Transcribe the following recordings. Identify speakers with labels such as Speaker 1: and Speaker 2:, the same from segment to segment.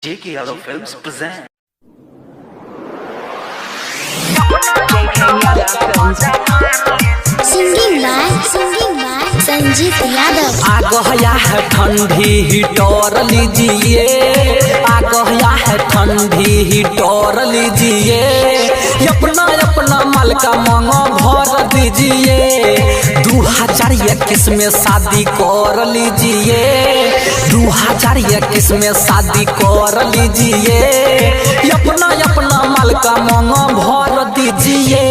Speaker 1: JK Yadav Films present.
Speaker 2: Singing by Sanjeet Yadav.
Speaker 3: आ गया है ठंडी हीटर लीजिए, आ गया है ठंडी हीटर लीजिए, अपना अपना माल का मांगो भर दीजिए। 2021 में शादी कर लीजिए, 2021 में शादी कर लीजिए, अपना अपना माल का मांगो भर दीजिए।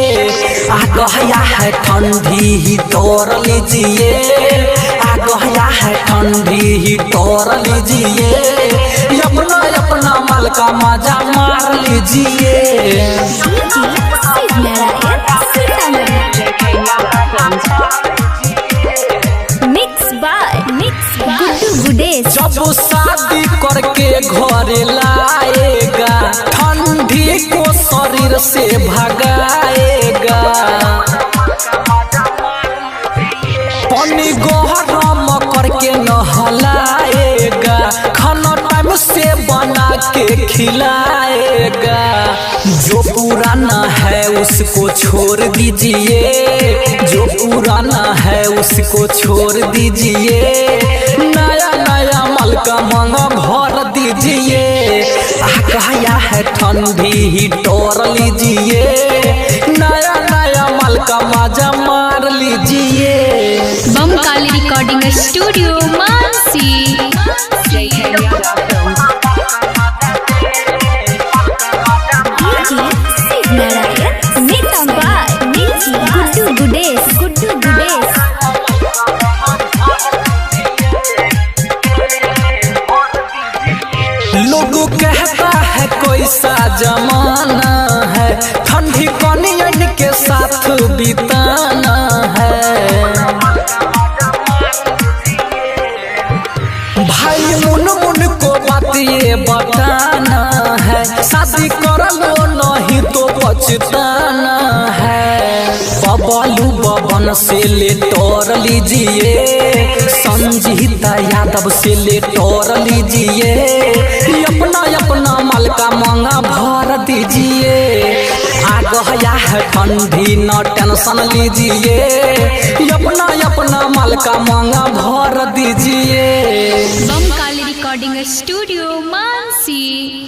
Speaker 3: आ गया है ठंडी हीटर लीजिए, आ गया है ठंडी हीटर लीजिए, अपना अपना माल का मजा मार लीजिए। जब शादी करके घर लाएगा, ठंडी को शरीर से भगाएगा, पानी गरम करके नहलाएगा, खाना टाइम से बना के खिलाएगा। जो पुराना है उसको छोड़ दीजिए, जो पुराना है उसको छोड़ दीजिए, नया नया माल का मांगा भर दीजिए। आ गया है ठंडी हीटर लीजिए, नया नया माल का मजा मार लीजिए।
Speaker 4: बम काली रिकॉर्डिंग स्टूडियो मानसी।
Speaker 3: लोगों कहता है कोई सा जमाना है, ठंडी कनियन के साथ बिताना है। भाई मुन मुन को बात ये बताना है, शादी कर लो नहीं तो पछताना है। बबलू बबन से लेटर लीजिए, संजीता यादव से लेटर लीजिए, अपना अपना माल का मांगा भर दीजिए। आ गया है ठंडी न टेंशन लीजिए, अपना अपना माल का मांगा भर दीजिए।
Speaker 4: बम काली रिकॉर्डिंग स्टूडियो मानसी।